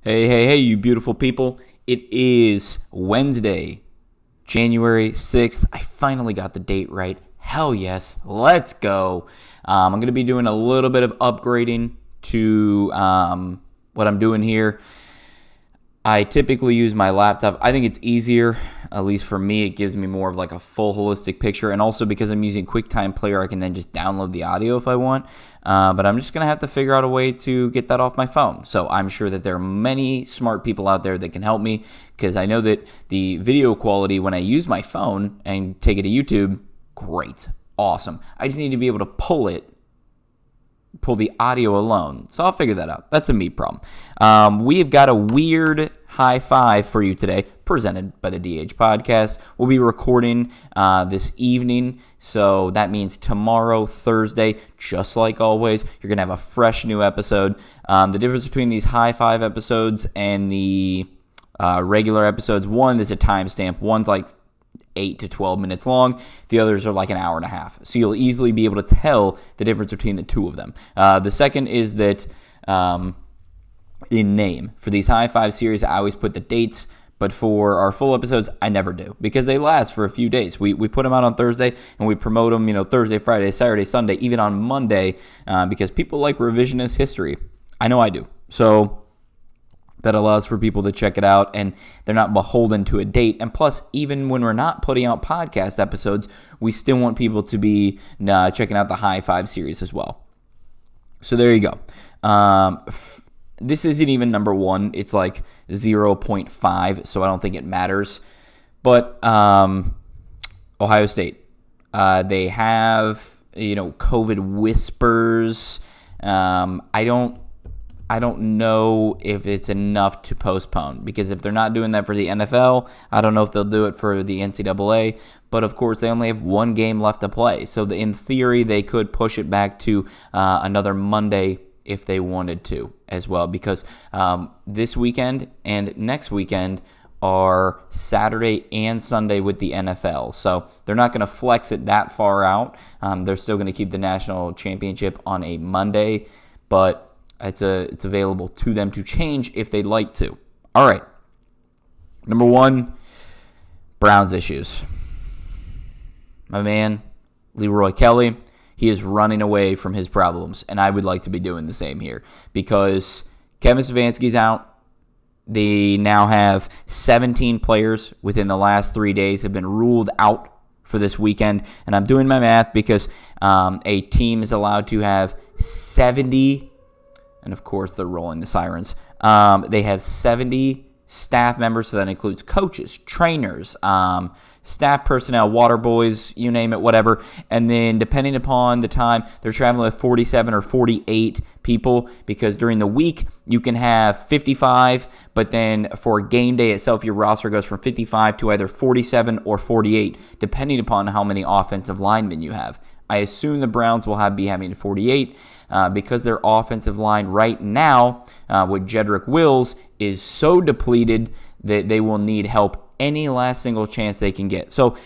Hey, you beautiful people. It is Wednesday, January 6th. I finally got the date right. Hell yes. Let's go. I'm going to be doing a little bit of upgrading to what I'm doing here. I typically use my laptop. I think it's easier, at least for me. It gives me more of like a full holistic picture. And also because I'm using QuickTime Player, I can then just download the audio if I want. But I'm just going to have to figure out a way to get that off my phone. So I'm sure that there are many smart people out there that can help me, because I know that the video quality when I use my phone and take it to YouTube, great, awesome. I just need to be able to pull the audio alone. So I'll figure that out. That's a me problem. We have got a weird Hi5 for you today, presented by the DH Podcast. We'll be recording this evening, so that means tomorrow, Thursday, just like always, you're going to have a fresh new episode. The difference between these Hi5 episodes and the regular episodes, one, there's a timestamp. One's like 8 to 12 minutes long. The others are like an hour and a half. So you'll easily be able to tell the difference between the two of them. The second is that in name, for these Hi5 series, I always put the dates, but for our full episodes, I never do, because they last for a few days. We put them out on Thursday, and we promote them, Thursday, Friday, Saturday, Sunday, even on Monday, because people like revisionist history. I know I do. So that allows for people to check it out, and they're not beholden to a date. And plus, even when we're not putting out podcast episodes, we still want people to be checking out the Hi5 series as well. So there you go. This isn't even number one. It's like 0.5, so I don't think it matters. But Ohio State, they have, COVID whispers. I don't know if it's enough to postpone, because if they're not doing that for the NFL, I don't know if they'll do it for the NCAA. But of course, they only have one game left to play. So in theory, they could push it back to another Monday if they wanted to as well, because this weekend and next weekend are Saturday and Sunday with the NFL. So they're not going to flex it that far out. They're still going to keep the national championship on a Monday, but it's available to them to change if they'd like to. All right. Number one, Browns issues. My man, Leroy Kelly, he is running away from his problems, and I would like to be doing the same here, because Kevin Stefanski's out. They now have 17 players within the last 3 days have been ruled out for this weekend, and I'm doing my math because a team is allowed to have 70, and of course they're rolling the sirens. They have 70 staff members, so that includes coaches, trainers, staff personnel, water boys, you name it, whatever. And then depending upon the time, they're traveling with 47 or 48 people, because during the week you can have 55, but then for game day itself, your roster goes from 55 to either 47 or 48, depending upon how many offensive linemen you have. I assume the Browns will be having 48 because their offensive line right now with Jedrick Wills is so depleted that they will need help any last single chance they can get. So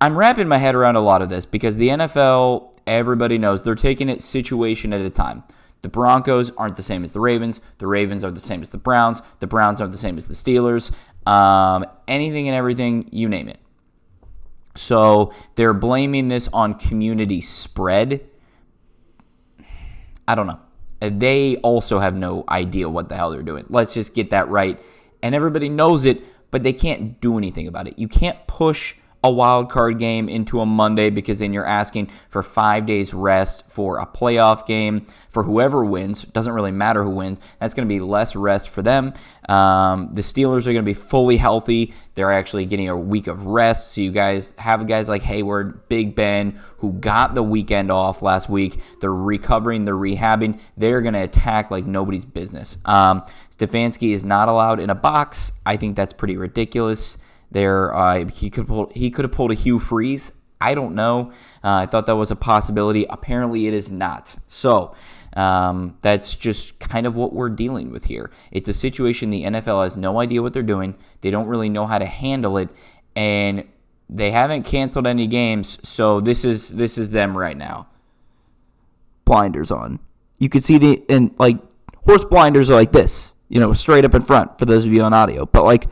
I'm wrapping my head around a lot of this, because the NFL, everybody knows, they're taking it situation at a time. The Broncos aren't the same as the Ravens. The Ravens are the same as the Browns. The Browns aren't the same as the Steelers. Anything and everything, you name it. So they're blaming this on community spread. I don't know. They also have no idea what the hell they're doing. Let's just get that right. And everybody knows it, but they can't do anything about it. You can't push a wild card game into a Monday, because then you're asking for 5 days rest for a playoff game for whoever wins. It doesn't really matter who wins. That's going to be less rest for them. The Steelers are going to be fully healthy. They're actually getting a week of rest. So you guys have guys like Hayward, Big Ben, who got the weekend off last week. They're recovering, they're rehabbing. They're going to attack like nobody's business. Stefanski is not allowed in a box. I think that's pretty ridiculous. He could have pulled a Hugh Freeze. I don't know. I thought that was a possibility. Apparently, it is not. So that's just kind of what we're dealing with here. It's a situation the NFL has no idea what they're doing. They don't really know how to handle it, and they haven't canceled any games. So this is them right now. Blinders on. You can see horse blinders are like this. straight up in front for those of you on audio. But like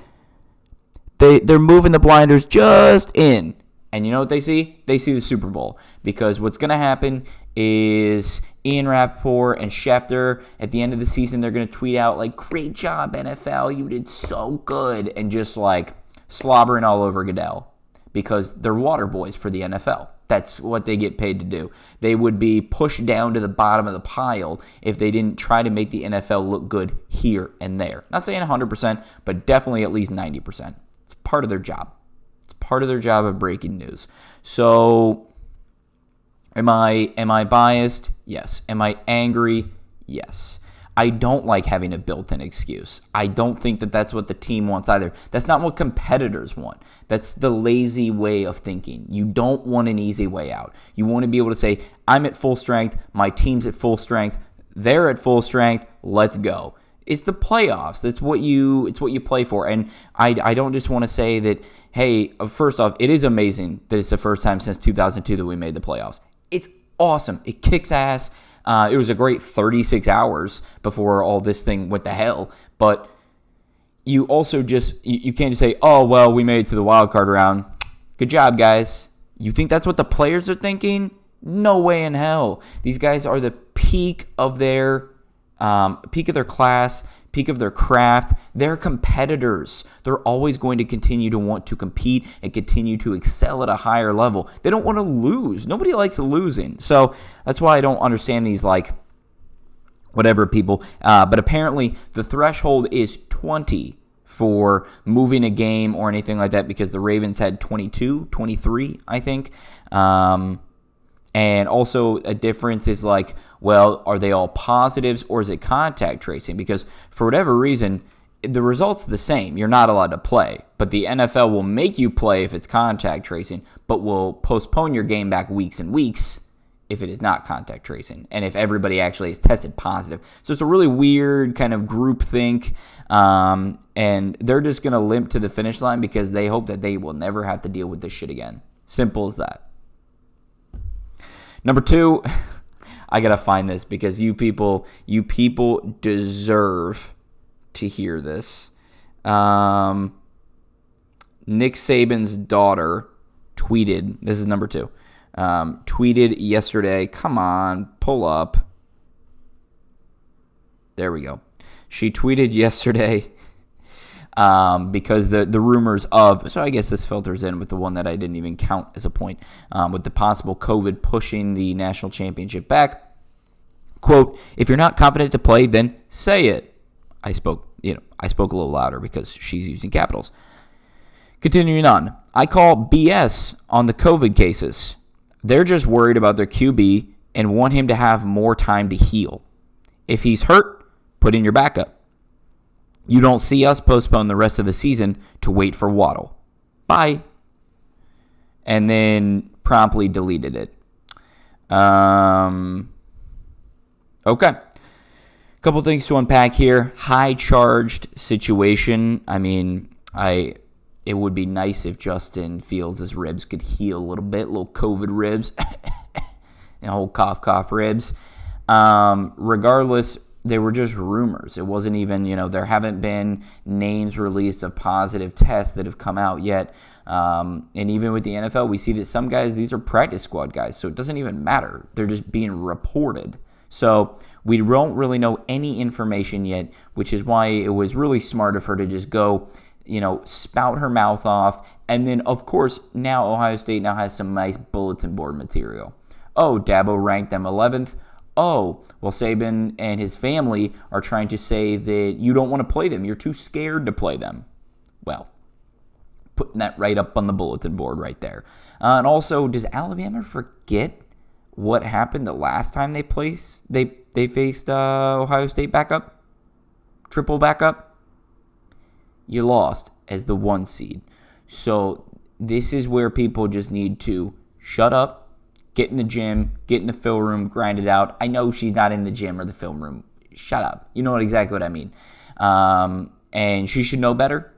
they're moving the blinders just in. And you know what they see? They see the Super Bowl. Because what's going to happen is Ian Rappaport and Schefter, at the end of the season, they're going to tweet out, like, great job, NFL. You did so good. And just, like, slobbering all over Goodell. Because they're water boys for the NFL. That's what they get paid to do. They would be pushed down to the bottom of the pile if they didn't try to make the NFL look good here and there. Not saying 100%, but definitely at least 90%. It's part of their job. Part of their job of breaking news. So am I biased? Yes. Am I angry? Yes. I don't like having a built-in excuse. I don't think that that's what the team wants either. That's not what competitors want. That's the lazy way of thinking. You don't want an easy way out. You want to be able to say, I'm at full strength, my team's at full strength, they're at full strength, let's go. It's the playoffs. It's what you play for. And I don't just want to say that, hey, first off, it is amazing that it's the first time since 2002 that we made the playoffs. It's awesome. It kicks ass. It was a great 36 hours before all this thing went to hell. But you also you can't just say, oh, well, we made it to the wild card round. Good job, guys. You think that's what the players are thinking? No way in hell. These guys are the peak of their class, peak of their craft. They're competitors. They're always going to continue to want to compete and continue to excel at a higher level. They don't want to lose. Nobody likes losing. So that's why I don't understand these, like, whatever people. But apparently the threshold is 20 for moving a game or anything like that, because the Ravens had 22, 23, I think. And also a difference is like, well, are they all positives or is it contact tracing? Because for whatever reason, the result's the same. You're not allowed to play. But the NFL will make you play if it's contact tracing, but will postpone your game back weeks and weeks if it is not contact tracing and if everybody actually is tested positive. So it's a really weird kind of group think. And they're just going to limp to the finish line because they hope that they will never have to deal with this shit again. Simple as that. Number 2, I got to find this because you people deserve to hear this. Nick Saban's daughter tweeted, this is number 2, tweeted yesterday, come on, pull up. There we go. She tweeted yesterday because the rumors of, so I guess this filters in with the one that I didn't even count as a point, with the possible COVID pushing the national championship back. Quote, if you're not confident to play, then say it. I spoke a little louder because she's using capitals. Continuing on, I call BS on the COVID cases. They're just worried about their QB and want him to have more time to heal. If he's hurt, put in your backup. You don't see us postpone the rest of the season to wait for Waddle. Bye. And then promptly deleted it. Okay. Couple things to unpack here. High charged situation. I mean, it would be nice if Justin Fields' ribs could heal a little bit. Little COVID ribs. And whole cough ribs. Regardless, they were just rumors. It wasn't even, there haven't been names released of positive tests that have come out yet. And even with the NFL, we see that some guys, these are practice squad guys, so it doesn't even matter. They're just being reported. So we don't really know any information yet, which is why it was really smart of her to just go, spout her mouth off. And then, of course, now Ohio State now has some nice bulletin board material. Oh, Dabo ranked them 11th. Oh, well, Saban and his family are trying to say that you don't want to play them. You're too scared to play them. Well, putting that right up on the bulletin board right there. And also, does Alabama forget what happened the last time they faced Ohio State backup? Triple backup? You lost as the 1 seed. So this is where people just need to shut up. Get in the gym, get in the film room, grind it out. I know she's not in the gym or the film room. Shut up. You know exactly what I mean. And she should know better,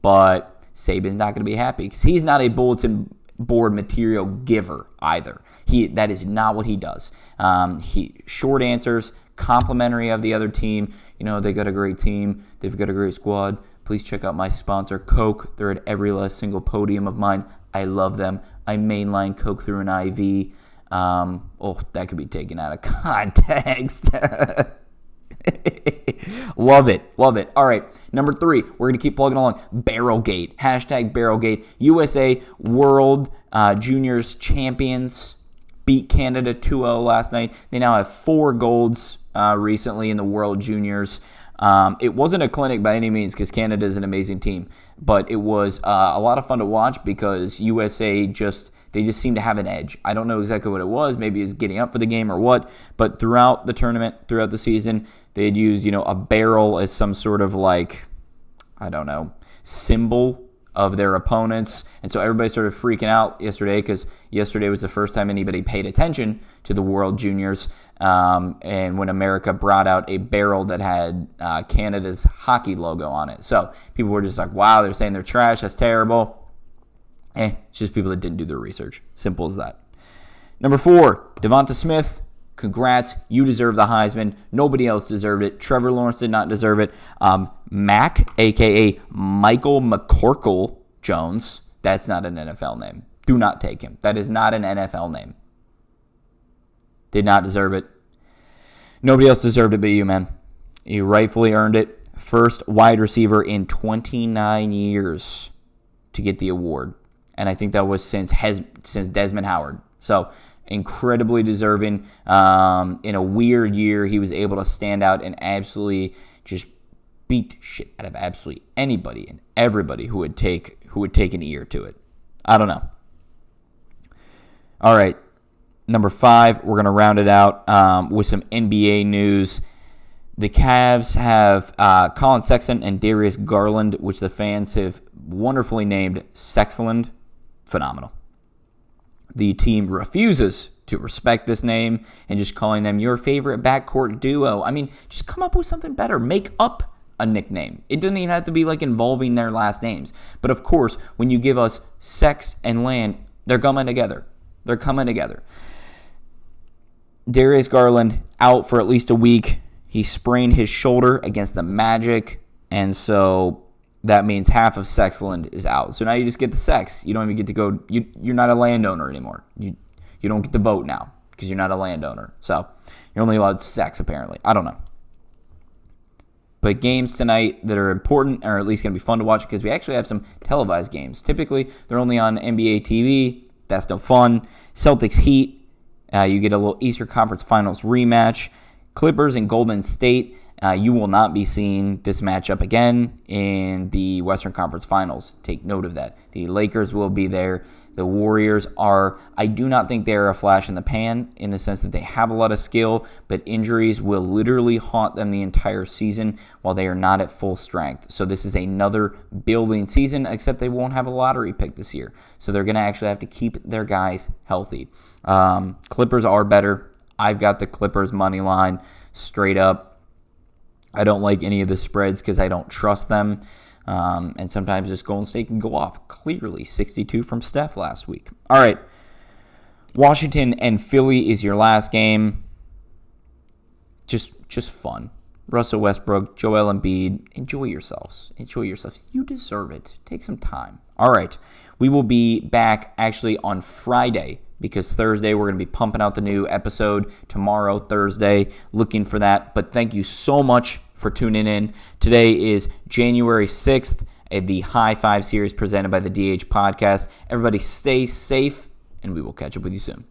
but Saban's not going to be happy because he's not a bulletin board material giver either. That is not what he does. Short answers, complimentary of the other team. They got a great team. They've got a great squad. Please check out my sponsor, Coke. They're at every last single podium of mine. I love them. I mainline Coke through an IV. That could be taken out of context. Love it. All right, number 3, we're going to keep plugging along. Barrelgate. #Barrelgate. USA World Juniors champions beat Canada 2-0 last night. They now have 4 golds recently in the World Juniors. It wasn't a clinic by any means because Canada is an amazing team, but it was a lot of fun to watch because USA just seemed to have an edge. I don't know exactly what it was. Maybe it's getting up for the game or what, but throughout the tournament, throughout the season, they'd use, a barrel as some sort of symbol of their opponents. And so everybody started freaking out yesterday because yesterday was the first time anybody paid attention to the World Juniors. And when America brought out a barrel that had Canada's hockey logo on it. So people were just like, wow, they're saying they're trash. That's terrible. It's just people that didn't do their research. Simple as that. Number 4, DeVonta Smith. Congrats. You deserve the Heisman. Nobody else deserved it. Trevor Lawrence did not deserve it. Mac, a.k.a. Michael McCorkle Jones. That's not an NFL name. Do not take him. That is not an NFL name. Did not deserve it. Nobody else deserved it but you, man. You rightfully earned it. First wide receiver in 29 years to get the award. And I think that was since Desmond Howard. So incredibly deserving. In a weird year, he was able to stand out and absolutely just beat shit out of absolutely anybody and everybody who would take an ear to it. I don't know. All right. Number 5, we're going to round it out with some NBA news. The Cavs have Colin Sexton and Darius Garland, which the fans have wonderfully named Sexland. Phenomenal. The team refuses to respect this name and just calling them your favorite backcourt duo. I mean, just come up with something better. Make up a nickname. It doesn't even have to be involving their last names. But of course, when you give us Sex and Land, they're coming together. Darius Garland out for at least a week. He sprained his shoulder against the Magic, and so that means half of Sexland is out. So now you just get the Sex. You don't even get to go. You're not a landowner anymore. You don't get to vote now because you're not a landowner. So you're only allowed Sex, apparently. I don't know. But games tonight that are important, or at least going to be fun to watch, because we actually have some televised games. Typically, they're only on NBA TV. That's no fun. Celtics Heat. You get a little Eastern Conference Finals rematch. Clippers and Golden State. You will not be seeing this matchup again in the Western Conference Finals. Take note of that. The Lakers will be there. The Warriors I do not think they're a flash in the pan in the sense that they have a lot of skill, but injuries will literally haunt them the entire season while they are not at full strength. So this is another building season, except they won't have a lottery pick this year. So they're going to actually have to keep their guys healthy. Clippers are better. I've got the Clippers money line straight up. I don't like any of the spreads because I don't trust them. And sometimes this Golden State can go off. Clearly, 62 from Steph last week. All right. Washington and Philly is your last game. Just fun. Russell Westbrook, Joel Embiid. Enjoy yourselves. You deserve it. Take some time. All right. We will be back actually on Friday, because Thursday we're going to be pumping out the new episode. Tomorrow, Thursday, looking for that. But thank you so much for tuning in. Today is January 6th, the Hi5 series presented by the DH Podcast. Everybody stay safe, and we will catch up with you soon.